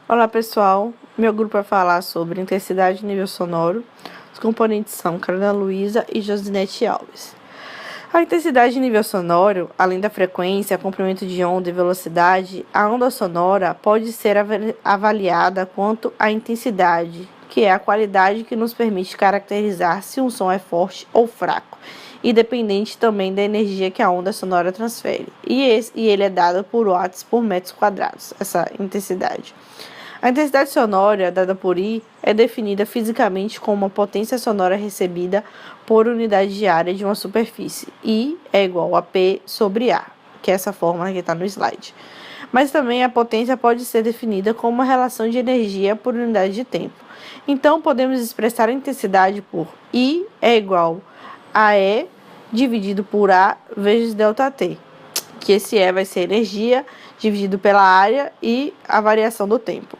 Olá pessoal, meu grupo vai falar sobre intensidade e nível sonoro. Os componentes são Carolina Luiza e Josinete Alves. A intensidade e nível sonoro, além da frequência, comprimento de onda e velocidade, a onda sonora pode ser avaliada quanto à intensidade, que é a qualidade que nos permite caracterizar se um som é forte ou fraco, e dependente também da energia que a onda sonora transfere. E ele é dado por watts por metros quadrados, essa intensidade. A intensidade sonora dada por I é definida fisicamente como a potência sonora recebida por unidade de área de uma superfície. I é igual a P sobre A, que é essa fórmula que está no slide. Mas também a potência pode ser definida como uma relação de energia por unidade de tempo. Então, podemos expressar a intensidade por I é igual a E dividido por A vezes ΔT, que esse E vai ser energia dividido pela área e a variação do tempo.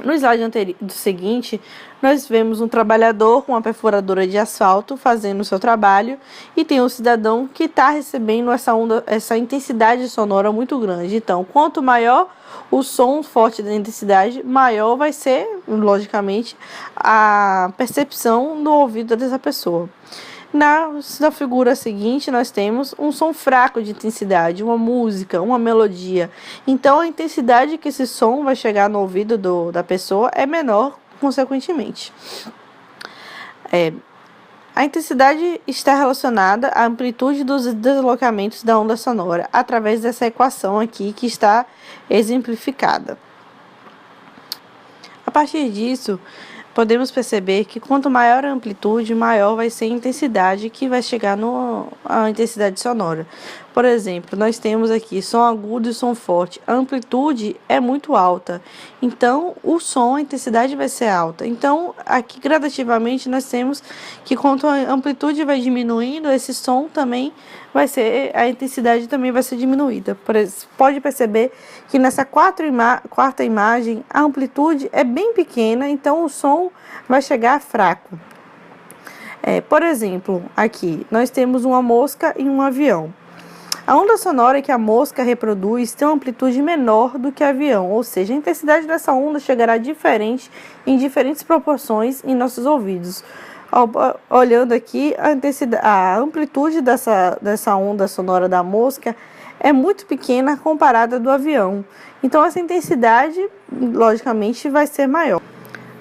No slide seguinte, nós vemos um trabalhador com uma perfuradora de asfalto fazendo o seu trabalho e tem um cidadão que está recebendo essa intensidade sonora muito grande. Então, quanto maior o som forte da intensidade, maior vai ser, logicamente, a percepção do ouvido dessa pessoa. Na figura seguinte, nós temos um som fraco de intensidade, uma música, uma melodia. Então, a intensidade que esse som vai chegar no ouvido da pessoa é menor, consequentemente. A intensidade está relacionada à amplitude dos deslocamentos da onda sonora, através dessa equação aqui que está exemplificada. A partir disso, podemos perceber que quanto maior a amplitude, maior vai ser a intensidade que vai chegar à intensidade sonora. Por exemplo, nós temos aqui som agudo e som forte. A amplitude é muito alta, então o som, a intensidade vai ser alta. Então, aqui gradativamente nós temos que quanto a amplitude vai diminuindo, esse som também vai ser, a intensidade também vai ser diminuída. Pode perceber que nessa quarta imagem a amplitude é bem pequena, então o som vai chegar fraco. Por exemplo, aqui nós temos uma mosca e um avião. A onda sonora que a mosca reproduz tem uma amplitude menor do que o avião, ou seja, a intensidade dessa onda chegará diferente em diferentes proporções em nossos ouvidos. Olhando aqui, a amplitude dessa onda sonora da mosca é muito pequena comparada do avião. Então, essa intensidade, logicamente, vai ser maior.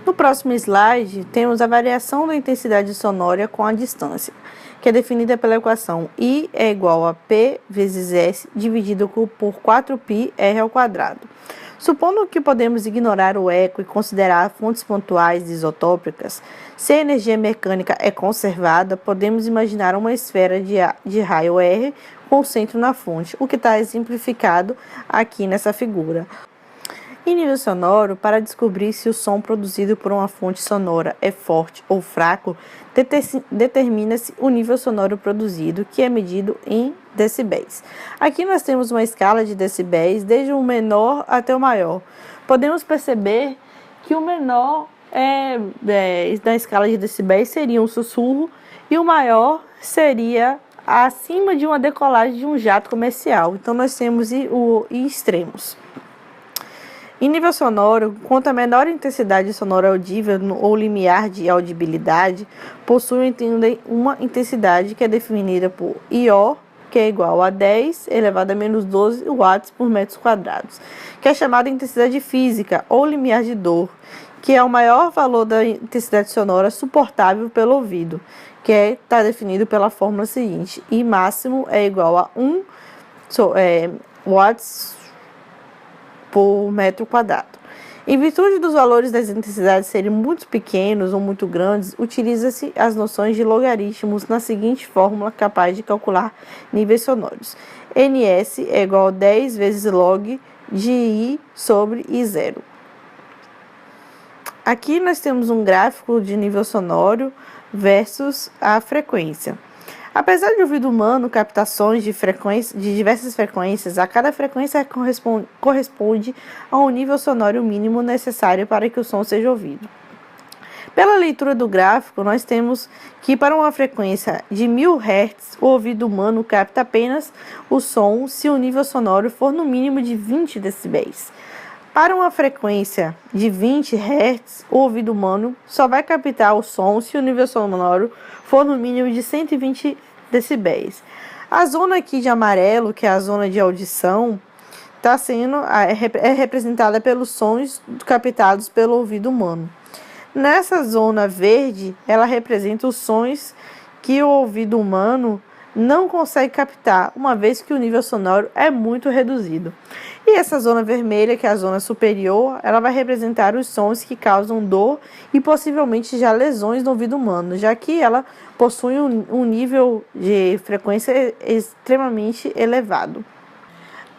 No próximo slide, temos a variação da intensidade sonora com a distância, que é definida pela equação I é igual a P vezes S dividido por 4πr ao quadrado. Supondo que podemos ignorar o eco e considerar fontes pontuais isotópicas, se a energia mecânica é conservada, podemos imaginar uma esfera de raio R com o centro na fonte, o que está exemplificado aqui nessa figura. Em nível sonoro, para descobrir se o som produzido por uma fonte sonora é forte ou fraco, determina-se o nível sonoro produzido, que é medido em decibéis. Aqui nós temos uma escala de decibéis, desde o menor até o maior. Podemos perceber que o menor da escala de decibéis seria um sussurro e o maior seria acima de uma decolagem de um jato comercial. Então, nós temos extremos. Em nível sonoro, quanto a menor intensidade sonora audível ou limiar de audibilidade, possui uma intensidade que é definida por IO, que é igual a 10 elevado a menos 12 watts por metros quadrados, que é chamada intensidade física ou limiar de dor, que é o maior valor da intensidade sonora suportável pelo ouvido, que está definido pela fórmula seguinte: I máximo é igual a 1 watts por metro quadrado. Em virtude dos valores das intensidades serem muito pequenos ou muito grandes, utiliza-se as noções de logaritmos na seguinte fórmula capaz de calcular níveis sonoros. NS é igual a 10 vezes log de I sobre I0. Aqui nós temos um gráfico de nível sonoro versus a frequência. Apesar de ouvido humano captações de diversas frequências, a cada frequência corresponde a um nível sonoro mínimo necessário para que o som seja ouvido. Pela leitura do gráfico, nós temos que para uma frequência de 1000 Hz, o ouvido humano capta apenas o som se o nível sonoro for no mínimo de 20 decibéis. Para uma frequência de 20 Hz, o ouvido humano só vai captar o som se o nível sonoro for no mínimo de 120 decibéis. A zona aqui de amarelo, que é a zona de audição, é representada pelos sons captados pelo ouvido humano. Nessa zona verde, ela representa os sons que o ouvido humano não consegue captar, uma vez que o nível sonoro é muito reduzido. E essa zona vermelha, que é a zona superior, ela vai representar os sons que causam dor e possivelmente já lesões no ouvido humano, já que ela possui um nível de frequência extremamente elevado.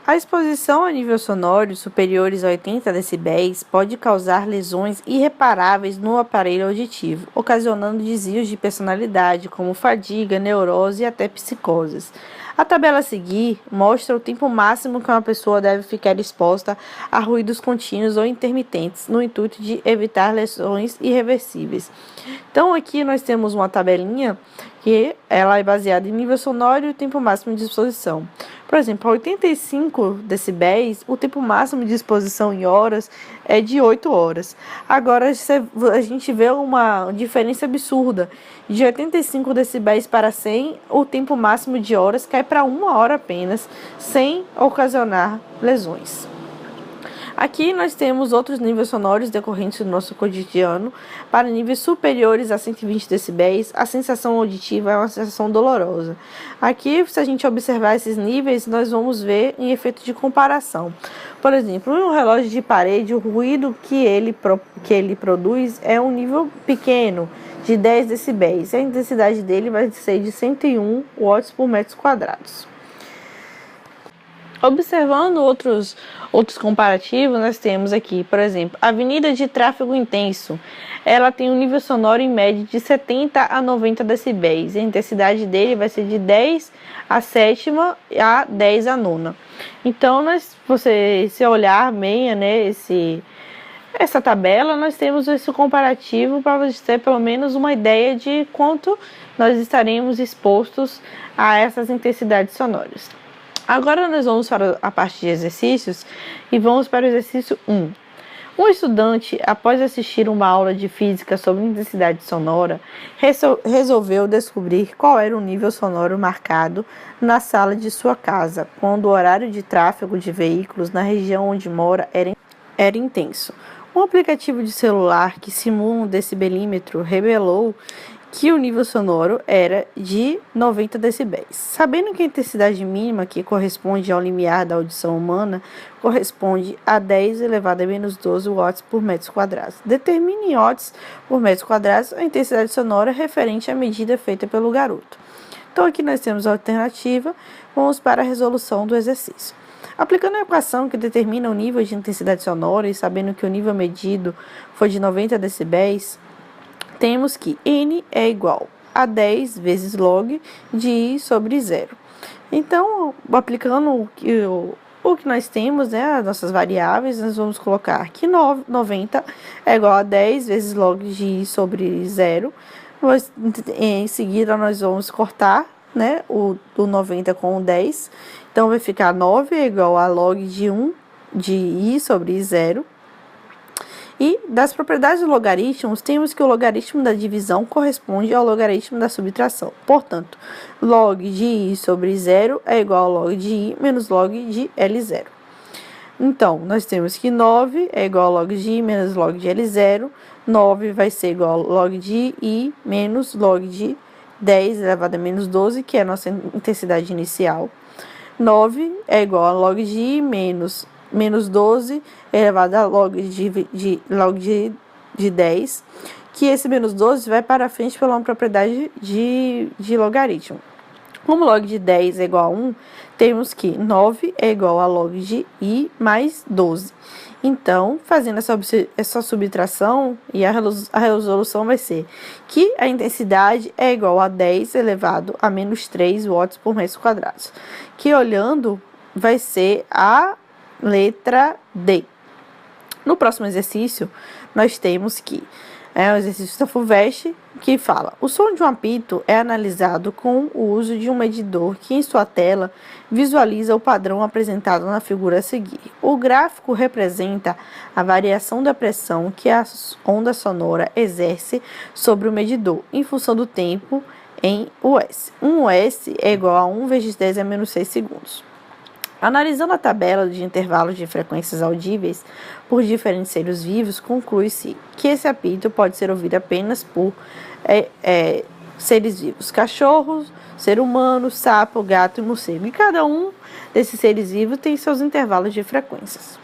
A exposição a níveis sonoros superiores a 80 decibéis pode causar lesões irreparáveis no aparelho auditivo, ocasionando desvios de personalidade, como fadiga, neurose e até psicoses. A tabela a seguir mostra o tempo máximo que uma pessoa deve ficar exposta a ruídos contínuos ou intermitentes, no intuito de evitar lesões irreversíveis. Então, aqui nós temos uma tabelinha que ela é baseada em nível sonoro e o tempo máximo de exposição. Por exemplo, a 85 decibéis, o tempo máximo de exposição em horas é de 8 horas. Agora, a gente vê uma diferença absurda. De 85 decibéis para 100, o tempo máximo de horas cai para 1 hora apenas, sem ocasionar lesões. Aqui nós temos outros níveis sonoros decorrentes do nosso cotidiano. Para níveis superiores a 120 decibéis, a sensação auditiva é uma sensação dolorosa. Aqui, se a gente observar esses níveis, nós vamos ver em efeito de comparação. Por exemplo, em um relógio de parede, o ruído que ele produz é um nível pequeno, de 10 decibéis. A intensidade dele vai ser de 101 watts por metros quadrados. Observando outros comparativos, nós temos aqui, por exemplo, a avenida de tráfego intenso. Ela tem um nível sonoro em média de 70 a 90 decibéis. A intensidade dele vai ser de 10 a sétima a 10 a nona. Então, se olhar bem, né, essa tabela, nós temos esse comparativo para você ter pelo menos uma ideia de quanto nós estaremos expostos a essas intensidades sonoras. Agora nós vamos para a parte de exercícios e vamos para o exercício 1. Um estudante, após assistir uma aula de física sobre intensidade sonora, resolveu descobrir qual era o nível sonoro marcado na sala de sua casa, quando o horário de tráfego de veículos na região onde mora era intenso. Um aplicativo de celular que simula um decibelímetro revelou que o nível sonoro era de 90 decibéis. Sabendo que a intensidade mínima, que corresponde ao limiar da audição humana, corresponde a 10 elevado a menos 12 watts por metro quadrado. Determine em watts por metro quadrado a intensidade sonora referente à medida feita pelo garoto. Então, aqui nós temos a alternativa. Vamos para a resolução do exercício. Aplicando a equação que determina o nível de intensidade sonora e sabendo que o nível medido foi de 90 decibéis, temos que N é igual a 10 vezes log de I sobre 0. Então, aplicando o que nós temos, né, as nossas variáveis, nós vamos colocar que 90 é igual a 10 vezes log de I sobre 0. Em seguida, nós vamos cortar, né, o 90 com o 10. Então, vai ficar 9 é igual a log de 1 de I sobre 0. E das propriedades dos logaritmos, temos que o logaritmo da divisão corresponde ao logaritmo da subtração. Portanto, log de I sobre 0 é igual a log de I menos log de L0. Então, nós temos que 9 é igual a log de I menos log de L0. 9 vai ser igual a log de I menos log de 10 elevado a menos 12, que é a nossa intensidade inicial. 9 é igual a log de I menos 12 elevado a log de 10, que esse menos 12 vai para frente pela uma propriedade de logaritmo. Como log de 10 é igual a 1, temos que 9 é igual a log de I mais 12. Então, fazendo essa subtração, e a resolução vai ser que a intensidade é igual a 10 elevado a menos 3 watts por metro quadrado, que olhando vai ser a letra D. No próximo exercício, nós temos que É o exercício da FUVEST, que fala: o som de um apito é analisado com o uso de um medidor que em sua tela visualiza o padrão apresentado na figura a seguir. O gráfico representa a variação da pressão que a onda sonora exerce sobre o medidor em função do tempo em US. Um US é igual a 1 vezes 10 a menos 6 segundos. Analisando a tabela de intervalos de frequências audíveis por diferentes seres vivos, conclui-se que esse apito pode ser ouvido apenas por seres vivos: cachorros, ser humano, sapo, gato e morcego. E cada um desses seres vivos tem seus intervalos de frequências.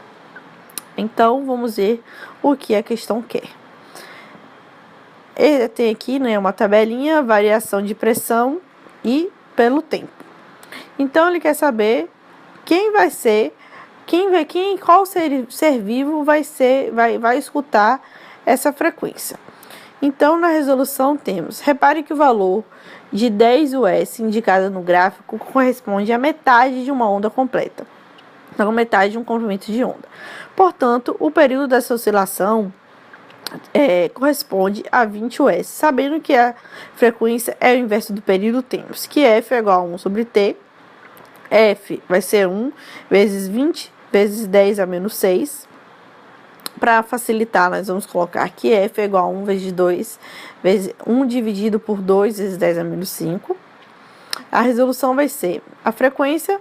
Então, vamos ver o que a questão quer. Ele tem aqui, né, uma tabelinha, variação de pressão e pelo tempo. Então, ele quer saber qual ser vivo vai escutar essa frequência. Então, na resolução temos: repare que o valor de 10 US indicado no gráfico corresponde à metade de uma onda completa, então metade de um comprimento de onda. Portanto, o período dessa oscilação corresponde a 20 US. Sabendo que a frequência é o inverso do período, temos que F é igual a 1 sobre T. F vai ser 1 vezes 20 vezes 10 a menos 6. Para facilitar, nós vamos colocar que F é igual a 1 vezes 2 vezes 1 dividido por 2 vezes 10 a menos 5. A resolução vai ser: a frequência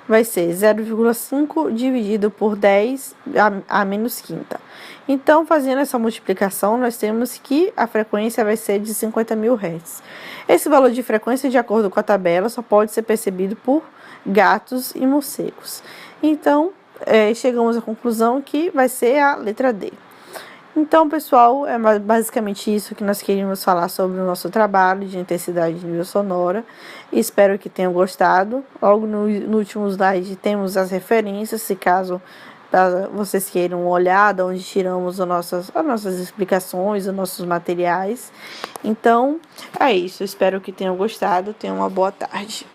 vai ser 0,5 dividido por 10 a menos quinta. Então, fazendo essa multiplicação, nós temos que a frequência vai ser de 50.000 Hz. Esse valor de frequência, de acordo com a tabela, só pode ser percebido por gatos e morcegos. Então, chegamos à conclusão que vai ser a letra D. Então, pessoal, é basicamente isso que nós queríamos falar sobre o nosso trabalho de intensidade de nível sonora. Espero que tenham gostado. Logo no último slide temos as referências, se caso vocês queiram uma olhada, onde tiramos as nossas explicações, os nossos materiais. Então, é isso. Espero que tenham gostado. Tenham uma boa tarde.